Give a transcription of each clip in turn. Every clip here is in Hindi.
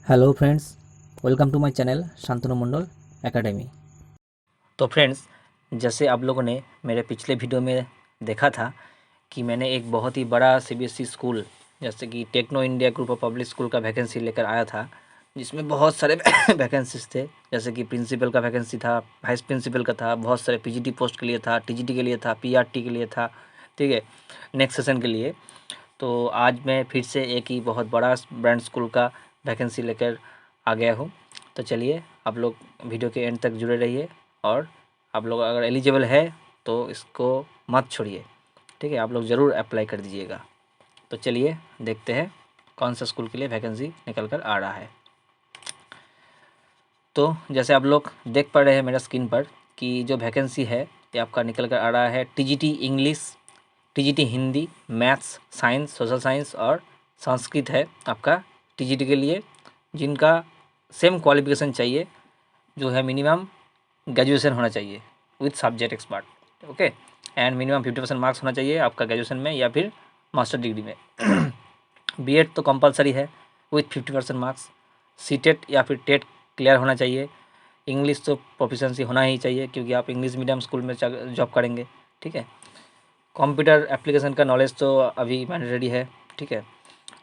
Hello friends, welcome to my channel Shantanu Mandal academy. तो फ्रेंड्स, जैसे आप लोगों ने मेरे पिछले वीडियो में देखा था कि मैंने एक बहुत ही बड़ा सीबीएसई स्कूल जैसे कि techno India group of public school का वैकेंसी लेकर आया था, जिसमें बहुत सारे वैकेंसीज थे। जैसे कि प्रिंसिपल का वैकेंसी था, वाइस प्रिंसिपल का था, बहुत सारे पीजीटी पोस्ट के लिए था, टीजीटी के लिए था, पीआरटी के लिए था। ठीक है, नेक्स्ट सेशन के लिए। तो आज मैं फिर से एक ही बहुत बड़ा ब्रांड स्कूल का वैकेंसी लेकर आ गया हूँ। तो चलिए आप लोग वीडियो के एंड तक जुड़े रहिए, और आप लोग अगर एलिजिबल है तो इसको मत छोड़िए। ठीक है, आप लोग ज़रूर अप्लाई कर दीजिएगा। तो चलिए देखते हैं कौन सा स्कूल के लिए वैकेंसी निकल कर आ रहा है। तो जैसे आप लोग देख पा रहे हैं मेरा स्क्रीन पर कि जो वैकेंसी है ये आपका निकल कर आ रहा है TGT English, TGT Hindi, maths, science, social science और संस्कृत है आपका टीजीटी के लिए, जिनका सेम क्वालिफिकेशन चाहिए, जो है मिनिमम ग्रेजुएशन होना चाहिए with subject expert. Okay, and minimum 50% marks होना चाहिए आपका ग्रेजुएशन में या फिर मास्टर डिग्री में। बीएड तो कंपलसरी है विथ 50% मार्क्स। सीटेट या फिर टेट क्लियर होना चाहिए। इंग्लिश तो प्रोफिशेंसी होना ही चाहिए, क्योंकि आप इंग्लिश मीडियम स्कूल में जॉब करेंगे। ठीक है, कंप्यूटर एप्लीकेशन का नॉलेज तो अभी मैंडेटरी है। ठीक है,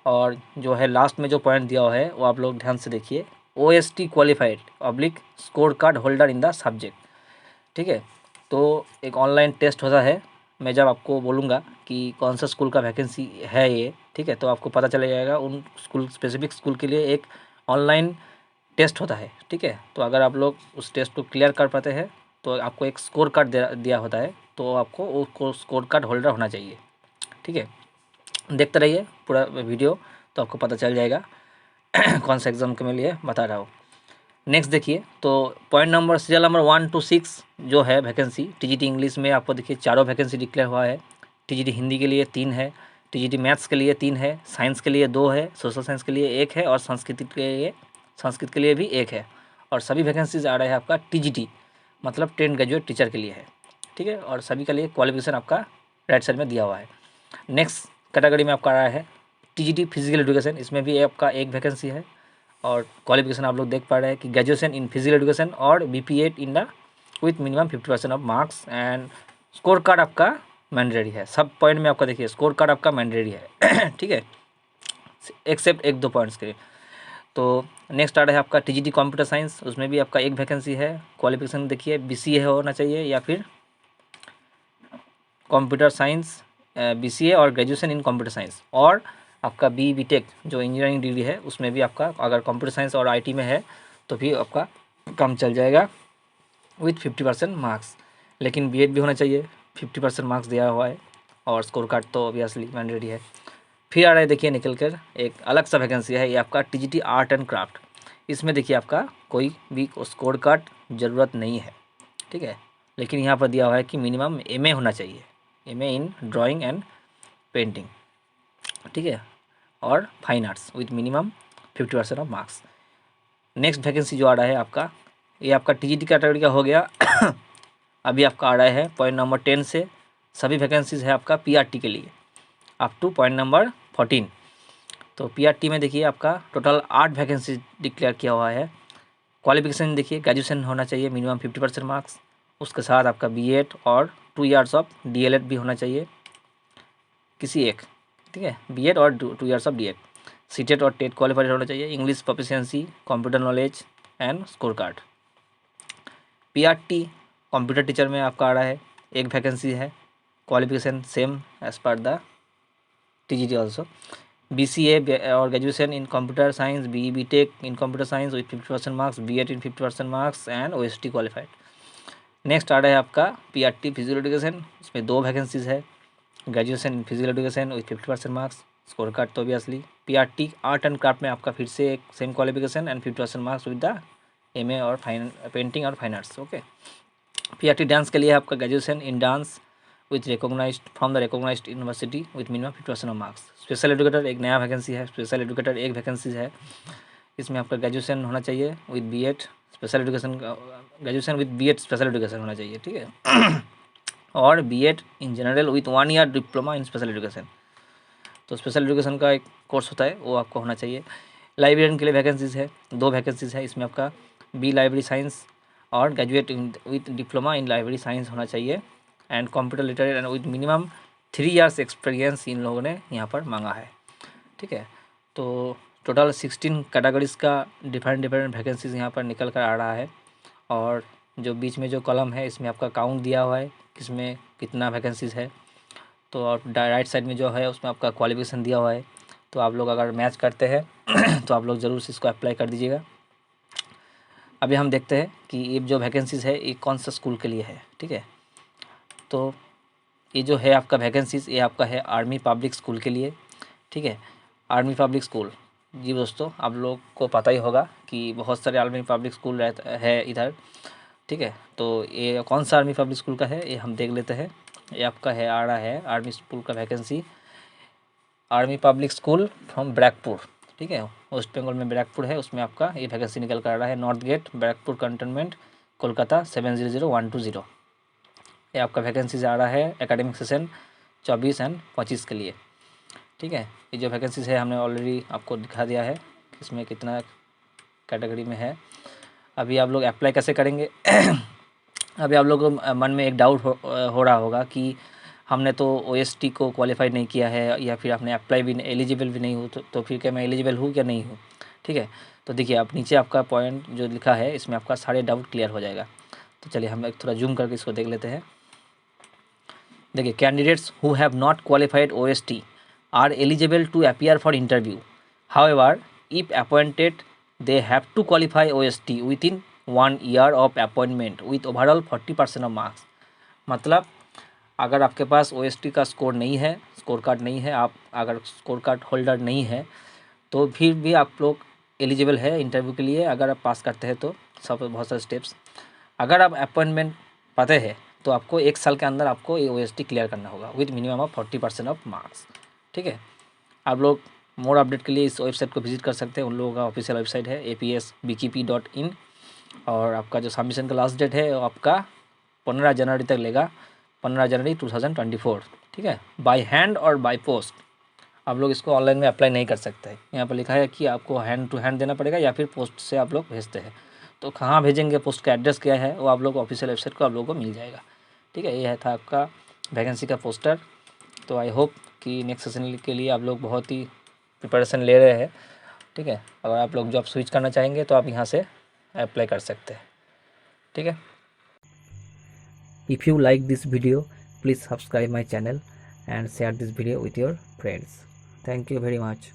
और जो है लास्ट में जो पॉइंट दिया हुआ है वो आप लोग ध्यान से देखिए, OST qualified oblique score card holder in the subject. ठीक है, तो एक ऑनलाइन टेस्ट होता है। मैं जब आपको बोलूँगा कि कौन सा स्कूल का वैकेंसी है ये, ठीक है, तो आपको पता चला जाएगा। उन स्कूल स्पेसिफिक स्कूल के लिए एक ऑनलाइन टेस्ट होता है। ठीक है, तो अगर आप लोग उस टेस्ट को क्लियर कर पाते हैं तो आपको एक स्कोर कार्ड दिया होता है, तो आपको वो स्कोर कार्ड होल्डर होना चाहिए। ठीक है, देखते रहिए पूरा वीडियो, तो आपको पता चल जाएगा कौन सा एग्ज़ाम के लिए बता रहा हूँ। नेक्स्ट देखिए, तो point number serial number 1 to 6 जो है वैकेंसी टीजीटी इंग्लिश में आपको देखिए चारों वैकेंसी डिक्लेयर हुआ है। टीजीटी हिंदी के लिए 3 है, टीजीटी मैथ्स के लिए 3 है, साइंस के लिए 2 है, सोशल साइंस के लिए 1 है और संस्कृत के लिए भी 1 है। और सभी वैकेंसीज आ रहे हैं आपका टीजीटी, मतलब 10 ग्रेजुएट टीचर के लिए है। ठीक है, और सभी के लिए क्वालिफिकेशन आपका राइट साइड में दिया हुआ है। नेक्स्ट कैटेगरी में आपका आ रहा है टीजीटी फिजिकल एजुकेशन, इसमें भी आपका एक वैकेंसी है। और क्वालिफिकेशन आप लोग देख पा रहे हैं कि ग्रेजुएशन इन फिजिकल एजुकेशन और BPEd in the with minimum 50% of marks, and score card आपका मैंडेटरी है। सब पॉइंट में आपका देखिए स्कोर कार्ड आपका मैंडेटरी है। ठीक है, एक्सेप्ट 1-2 पॉइंट्स के लिए। तो नेक्स्ट आ रहा है आपका टीजीटी कंप्यूटर साइंस, उसमें भी आपका एक वैकेंसी है। क्वालिफिकेशन देखिए BCA होना चाहिए या फिर कंप्यूटर साइंस, BCA और ग्रेजुएशन इन कंप्यूटर साइंस, और आपका BTech जो इंजीनियरिंग डिग्री है उसमें भी आपका अगर कंप्यूटर साइंस और IT में है तो भी आपका काम चल जाएगा विथ 50% मार्क्स। लेकिन BEd भी होना चाहिए, 50% मार्क्स दिया हुआ है, और स्कोर कार्ड तो ऑब्वियसली मैंडेटरी है। फिर आ रहा है देखिए निकल कर एक अलग सा वैकेंसी है, ये आपका टीजीटी आर्ट एंड क्राफ्ट। इसमें देखिए आपका कोई भी स्कोर कार्ड ज़रूरत नहीं है। ठीक है, लेकिन यहाँ पर दिया हुआ है कि मिनिमम MA होना चाहिए, MA in drawing and painting. ठीक है, और fine arts with minimum 50% of marks. Next vacancy जो आ रहा है आपका, ये आपका टीजीटी कैटेगरी का हो गया। अभी आपका आ रहा है पॉइंट नंबर 10 से सभी वैकेंसीज है आपका पीआरटी के लिए अप टू पॉइंट नंबर 14। तो पीआरटी में देखिए आपका टोटल 8 वैकेंसी डिक्लेयर किया हुआ है। क्वालिफिकेशन देखिए ग्रेजुएशन होना चाहिए, मिनिमम 50% मार्क्स। उसके साथ आपका BEd और 2 ईयर्स ऑफ DLED भी होना चाहिए, किसी एक। ठीक है, BEd और 2 ईयर्स ऑफ DED। सीटेट और टेट क्वालिफाइड होना चाहिए। English proficiency, computer knowledge and score card. PRT computer teacher में आपका आ रहा है एक वैकेंसी है। Qualification same as per the TGT also. BCA और graduation in computer science, BTech in computer science with 50% marks, BEd in 50% marks and OST qualified. Next आ रहा है आपका पीआरटी फिजिकल एजुकेशन, इसमें 2 वैकेंसीज है। Graduation in physical education with 50% marks, score card तो obviously. PRT art and craft में आपका फिर से एक same qualification and 50% marks with the MA और पेंटिंग और fine arts. Okay, PRT dance के लिए आपका graduation in dance with recognised from the recognised university with minimum 50% of marks. Special educator एक नया वैकेंसी है, स्पेशल एजुकेटर एक वैकेंसी है। इसमें आपका ग्रेजुएशन होना चाहिए with BEd special education, graduation with BEd special education होना चाहिए। ठीक है, और BEd in general with 1 year diploma in special education. तो स्पेशल एजुकेशन का एक कोर्स होता है वो आपको होना चाहिए। लाइब्रेरियन के लिए वैकेंसीज़ है, 2 वैकेंसीज़ है। इसमें आपका बी लाइब्रेरी साइंस और graduate with diploma in library science होना चाहिए and computer literate and with minimum 3 years experience in लोगों ने यहाँ पर मांगा है। ठीक है, तो टोटल 16 कैटेगरीज का डिफरेंट वैकेंसीज यहाँ पर निकल कर आ रहा है। और जो बीच में जो कॉलम है इसमें आपका काउंट दिया हुआ है किसमें कितना वैकेंसीज है। तो और राइट साइड में जो है उसमें आपका क्वालिफिकेशन दिया हुआ है। तो आप लोग अगर मैच करते हैं तो आप लोग ज़रूर से इसको अप्लाई कर दीजिएगा। अभी हम देखते हैं कि ये जो वैकेंसीज़ है ये कौन सा स्कूल के लिए है। ठीक है, तो ये जो है आपका वैकेंसीज़ ये आपका है आर्मी पब्लिक स्कूल के लिए। ठीक है, आर्मी पब्लिक स्कूल, जी दोस्तों आप लोग को पता ही होगा कि बहुत सारे आर्मी पब्लिक स्कूल रहता है इधर। ठीक है, तो ये कौन सा आर्मी पब्लिक स्कूल का है ये हम देख लेते हैं। ये आपका है आ रहा है आर्मी स्कूल का vacancy, army public school from Barrackpore. ठीक है, वेस्ट बंगाल में बैरकपुर है, उसमें आपका ये वैकेंसी निकल कर आ रहा है। North gate Barrackpore cantonment Kolkata 700120। ये आपका वैकेंसी आ रहा है एकेडमिक सेशन 24 एंड 25 के लिए। ठीक है, ये जो वैकेंसीज है हमने ऑलरेडी आपको दिखा दिया है इसमें कितना कैटेगरी में है। अभी आप लोग अप्लाई कैसे करेंगे अभी आप लोगों को मन में एक डाउट हो रहा होगा कि हमने तो ओएसटी को क्वालिफाई नहीं किया है या फिर आपने अप्लाई भी एलिजिबल भी नहीं हो तो फिर क्या मैं एलिजिबल हूँ या नहीं हूँ। ठीक है, तो देखिए आप नीचे आपका पॉइंट जो लिखा है इसमें आपका सारे डाउट क्लियर हो जाएगा। तो चलिए हम एक थोड़ा जूम करके इसको देख लेते हैं। देखिए, candidates who have not qualified OST are eligible to appear for interview. However, if appointed, they have to qualify OST within 1 year of appointment with overall 40% of marks. मतलब अगर आपके पास OST का स्कोर नहीं है, स्कोर कार्ड नहीं है, आप अगर स्कोर कार्ड होल्डर नहीं है तो फिर भी आप लोग एलिजिबल है इंटरव्यू के लिए अगर आप पास करते हैं तो। सब बहुत सारे स्टेप्स, अगर आप अपॉइंटमेंट पाते हैं तो आपको 1 साल के अंदर आपको ये OST क्लियर करना होगा with minimum of 40% of marks. ठीक है, आप लोग मोर अपडेट के लिए इस वेबसाइट को विजिट कर सकते हैं। उन लोगों का ऑफिशियल वेबसाइट है apsbkp.in। और आपका जो सबमिशन का लास्ट डेट है वो आपका 15 जनवरी तक लेगा, 15 जनवरी 2024। ठीक है, बाय हैंड और बाय पोस्ट आप लोग इसको ऑनलाइन में अप्लाई नहीं कर सकते हैं। यहाँ पर लिखा है कि आपको हैंड टू हैंड देना पड़ेगा या फिर पोस्ट से आप लोग भेजते हैं। तो कहाँ भेजेंगे, पोस्ट का एड्रेस क्या है वो आप लोग ऑफिशियल वेबसाइट को आप लोगों को मिल जाएगा। ठीक है, ये था आपका वैकेंसी का पोस्टर। तो आई होप कि नेक्स्ट सेशन के लिए आप लोग बहुत ही प्रिपरेशन ले रहे हैं। ठीक है, अगर आप लोग जॉब स्विच करना चाहेंगे तो आप यहाँ से अप्लाई कर सकते हैं। ठीक है, if you like this video please subscribe my channel and share this video with your friends. Thank you very much.